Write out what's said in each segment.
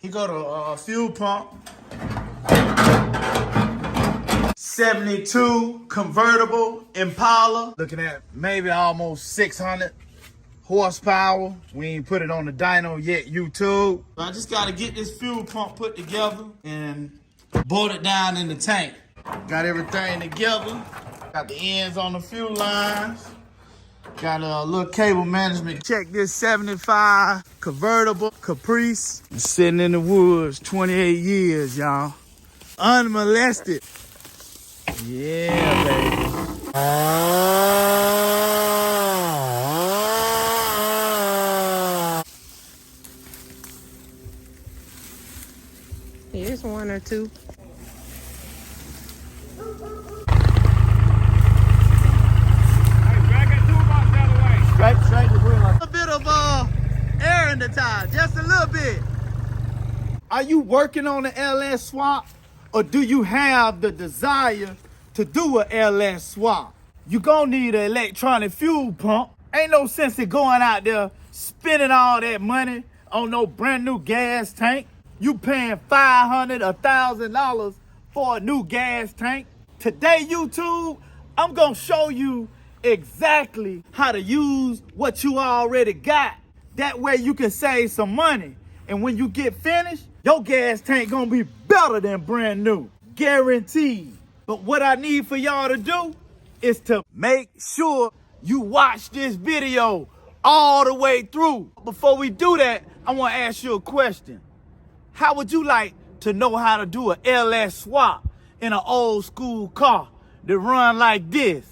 He got a fuel pump. 72 convertible Impala. Looking at maybe almost 600 horsepower. We ain't put it on the dyno yet, YouTube. I just gotta get this fuel pump put together and bolt it down in the tank. Got everything together. Got the ends on the fuel lines. Got a little cable management. Check this 75 convertible Caprice. It's sitting in the woods 28 years, y'all. Unmolested. Yeah, baby. Here's one or two. Straight the wheel. A bit of air in the tire, just a little bit. Are you working on an LS swap, or do you have the desire to do an LS swap? You gonna need an electronic fuel pump. Ain't no sense in going out there spending all that money on no brand new gas tank. You paying $500 or $1,000 for a new gas tank. Today, YouTube, I'm gonna show you exactly how to use what you already got. That way you can save some money. And when you get finished, your gas tank gonna be better than brand new. Guaranteed. But what I need for y'all to do is to make sure you watch this video all the way through. Before we do that, I wanna ask you a question. How would you like to know how to do an LS swap in an old school car that run like this?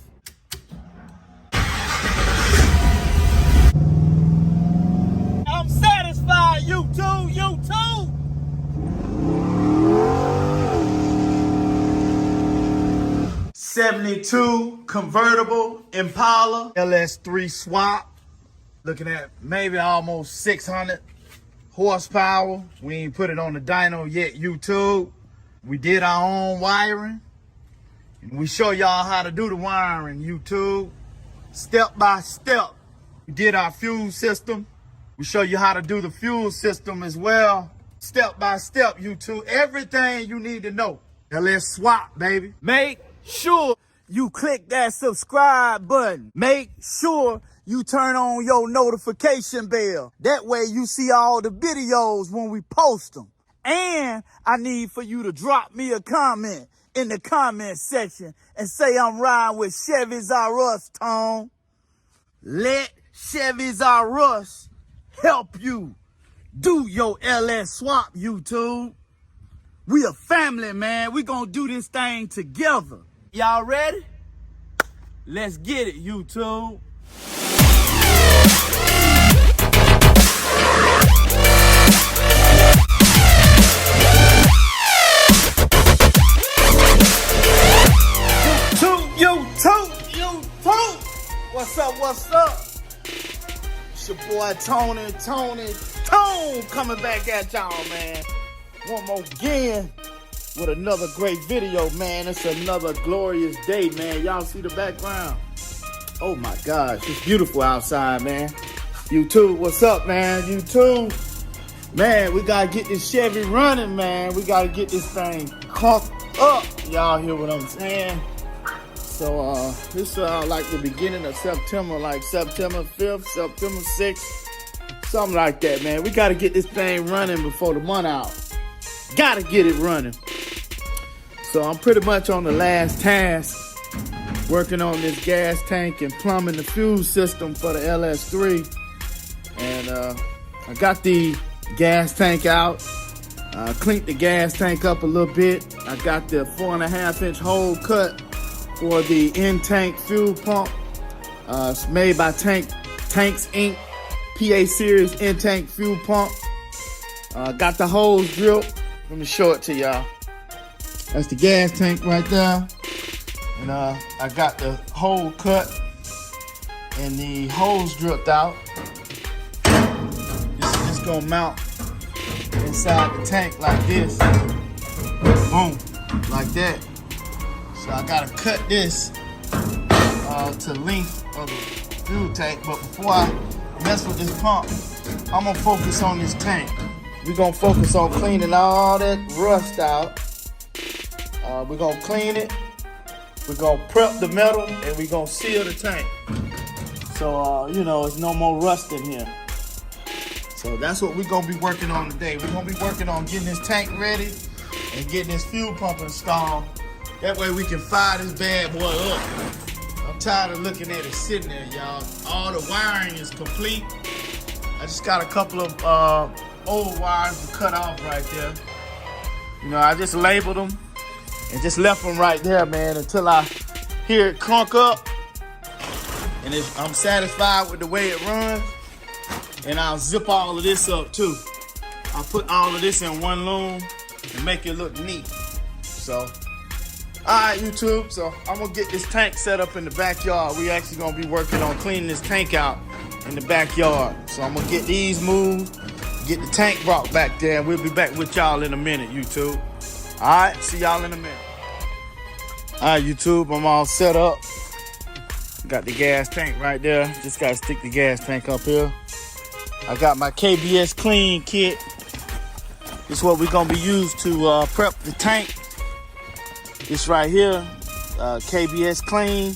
I'm satisfied, you too. 72 convertible Impala LS3 swap. Looking at maybe almost 600 horsepower. We ain't put it on the dyno yet, YouTube. We did our own wiring. And we show y'all how to do the wiring, YouTube. Step by step. We did our fuel system. We show you how to do the fuel system as well. Step by step, YouTube. Everything you need to know. Now let's swap, baby. Make sure you click that subscribe button. Make sure you turn on your notification bell. That way you see all the videos when we post them. And I need for you to drop me a comment in the comment section and say I'm riding with Chevy's R Us, Tone. Let Chevy's R Us help you do your LS swap, YouTube. We a family, man. We gonna do this thing together. Y'all ready? Let's get it, YouTube. YouTube. What's up? It's your boy Tone coming back at y'all, man. One more again with another great video, man. It's another glorious day, man. Y'all see the background? Oh my gosh, it's beautiful outside, man. YouTube, what's up, man? YouTube, man, we gotta get this Chevy running, man. We gotta get this thing conked up. Y'all hear what I'm saying? So this like the beginning of September, like September 5th, September 6th, something like that, man. We gotta get this thing running before the month out. Gotta get it running. So I'm pretty much on the last task, working on this gas tank and plumbing the fuel system for the LS3. And I got the gas tank out. Cleaned the gas tank up a little bit. I got the 4.5-inch hole cut for the in-tank fuel pump. It's made by Tanks Inc. PA Series in-tank fuel pump. Got the hose drilled. Let me show it to y'all. That's the gas tank right there. And I got the hole cut and the hose drilled out. This is just gonna mount inside the tank like this. Boom, like that. So I gotta cut this to length of the fuel tank. But before I mess with this pump, I'm gonna focus on this tank. we're gonna focus on cleaning all that rust out. We're gonna clean it. We're gonna prep the metal, and we're gonna seal the tank. So, you know, there's no more rust in here. So that's what we're gonna be working on today. We're gonna be working on getting this tank ready and getting this fuel pump installed. That way we can fire this bad boy up. I'm tired of looking at it sitting there, y'all. All the wiring is complete. I just got a couple of old wires to cut off right there. You know, I just labeled them and just left them right there, man, until I hear it crunk up. And I'm satisfied with the way it runs. And I'll zip all of this up too. I'll put all of this in one loom and make it look neat. So, all right, YouTube. So I'm gonna get this tank set up in the backyard. We actually gonna be working on cleaning this tank out in the backyard. So I'm gonna get these moved, get the tank brought back there, and we'll be back with y'all in a minute, YouTube. All right, see y'all in a minute. All right, YouTube, I'm all set up. Got the gas tank right there. Just gotta stick the gas tank up here. I got my KBS Clean kit. This is what we're gonna be used to prep the tank. This right here, KBS Clean.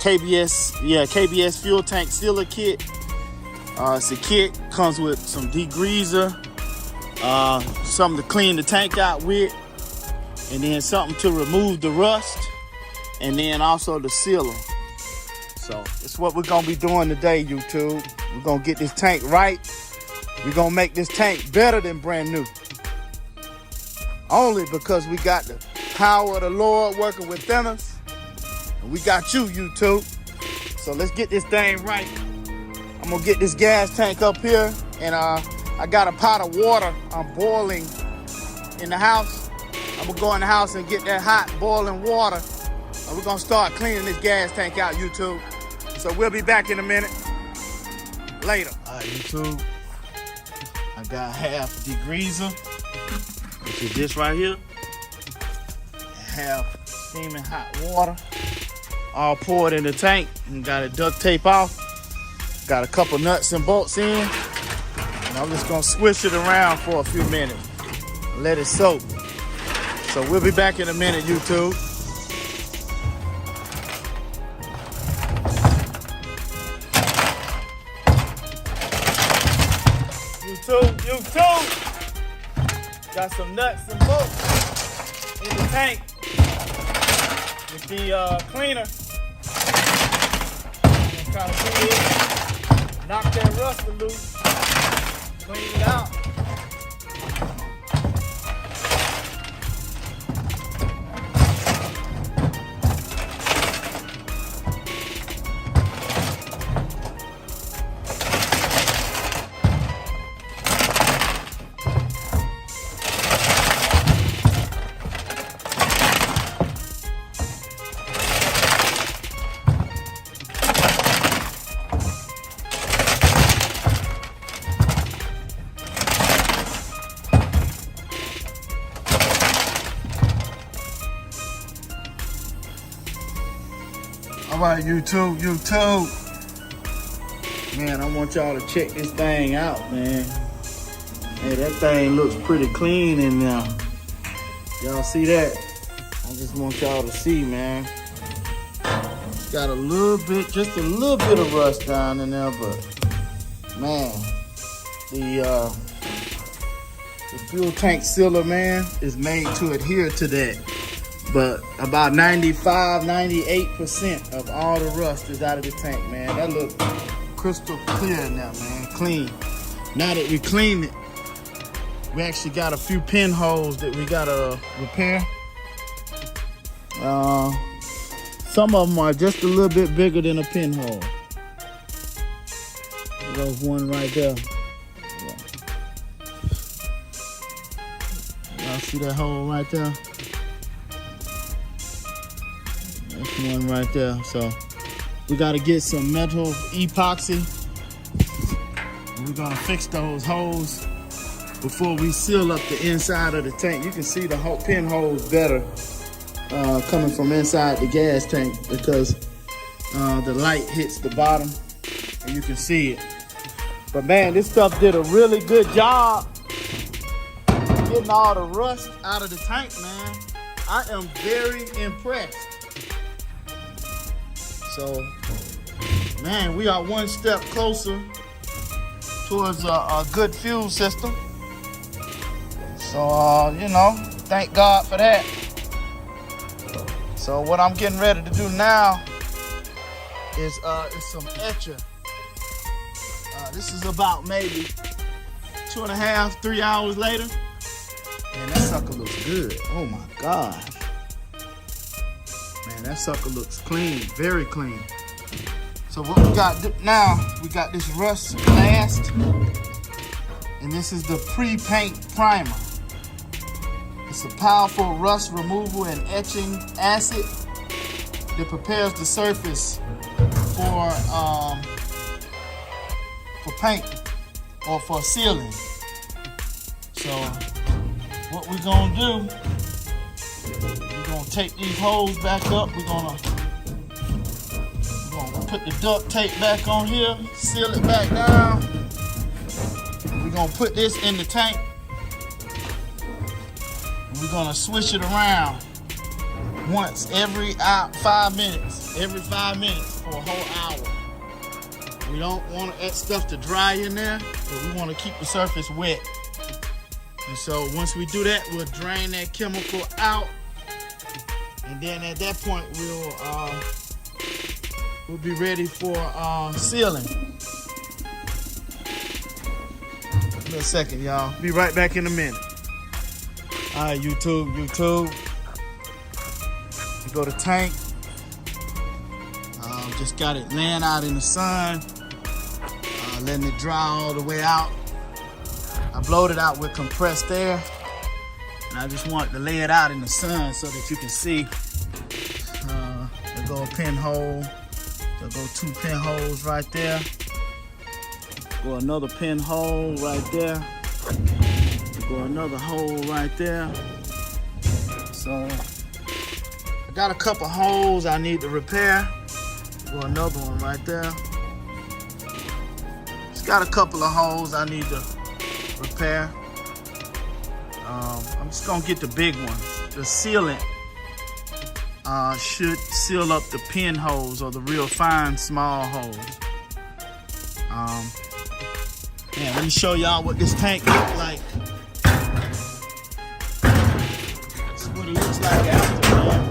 KBS Fuel Tank Sealer Kit. It's a kit, comes with some degreaser, something to clean the tank out with, and then something to remove the rust, and then also the sealer. So it's what we're gonna be doing today, YouTube. We're gonna get this tank right. We're gonna make this tank better than brand new. Only because we got the power of the Lord working within us. And we got you, YouTube. So let's get this thing right. I'm gonna get this gas tank up here, and I got a pot of water I'm boiling in the house. I'm gonna go in the house and get that hot boiling water, and we're gonna start cleaning this gas tank out, YouTube. So we'll be back in a minute. Later. All right, YouTube. I got half degreaser, which is this right here. Half steaming hot water. All poured in the tank and got it duct tape off. Got a couple nuts and bolts in. And I'm just gonna swish it around for a few minutes. Let it soak. So we'll be back in a minute, YouTube. YouTube. Got some nuts and bolts in the tank with the cleaner. Trying to do this, knock that rust loose, clean it out. All right, YouTube. Man, I want y'all to check this thing out, man. Hey, that thing looks pretty clean in there. Y'all see that? I just want y'all to see, man. It's got a little bit, just a little bit of rust down in there, but man, the fuel tank sealer, man, is made to adhere to that. But about 95, 98% of all the rust is out of the tank, man. That looks crystal clear now, man, clean. Now that we cleaned it, we actually got a few pinholes that we gotta repair. Some of them are just a little bit bigger than a pinhole. There's one right there. Y'all see that hole right there? That's one right there. So we gotta get some metal epoxy. We're gonna fix those holes before we seal up the inside of the tank. You can see the pinholes better coming from inside the gas tank because the light hits the bottom and you can see it. But man, this stuff did a really good job getting all the rust out of the tank, man. I am very impressed. So, man, we are one step closer towards a good fuel system. So, you know, thank God for that. So what I'm getting ready to do now is some etching. This is about maybe 2.5, 3 hours later. Man, that sucker looks good. Oh my gosh. Man, that sucker looks clean, very clean. So what we got now, we got this rust blast, and this is the pre-paint primer. It's a powerful rust removal and etching acid that prepares the surface for paint or for sealing. So what we're gonna do, we're gonna take these holes back up. We're gonna put the duct tape back on here, seal it back down. We're gonna put this in the tank. And we're gonna switch it around once every 5 minutes. Every 5 minutes for a whole hour. We don't want that stuff to dry in there, but we want to keep the surface wet. And so once we do that, we'll drain that chemical out, and then at that point we'll be ready for sealing. Give me a second, y'all. Be right back in a minute. All right, YouTube. You go to tank. Just got it laying out in the sun, letting it dry all the way out. I blowed it out with compressed air, and I just want to lay it out in the sun so that you can see. There go a pinhole. There go 2 pinholes right there. Go another pinhole right there. Go another hole right there. So I got a couple holes I need to repair. Go another one right there. It's got a couple of holes I need to repair. I'm just gonna get the big ones. The sealant should seal up the pinholes or the real fine small holes. Yeah, let me show y'all what this tank looks like. This is what it looks like after, man.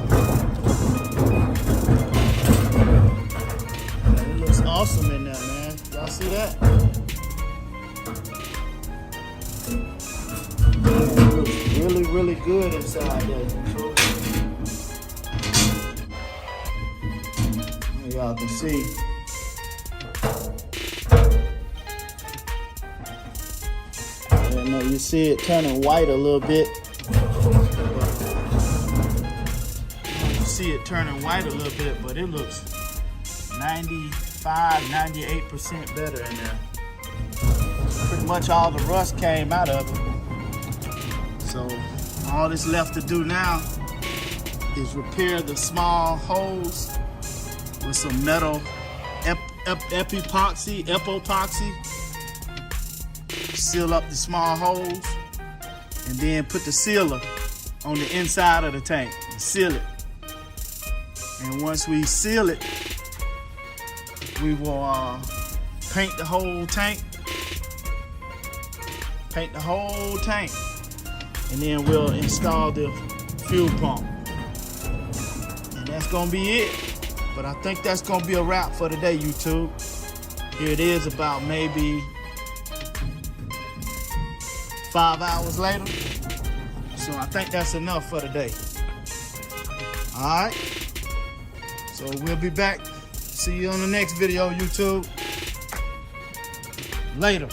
Awesome in there, man. Y'all see that? It looks really, really good inside there. Y'all can see. You see it turning white a little bit. You see it turning white a little bit, but it looks 98% better in there. Pretty much all the rust came out of it. So all that's left to do now is repair the small holes with some metal epoxy. Seal up the small holes, and then put the sealer on the inside of the tank and seal it. And once we seal it, we will paint the whole tank. And then we'll install the fuel pump. And that's gonna be it. But I think that's gonna be a wrap for today, YouTube. Here it is about maybe 5 hours later. So I think that's enough for today. All right. So we'll be back. See you on the next video, YouTube. Later.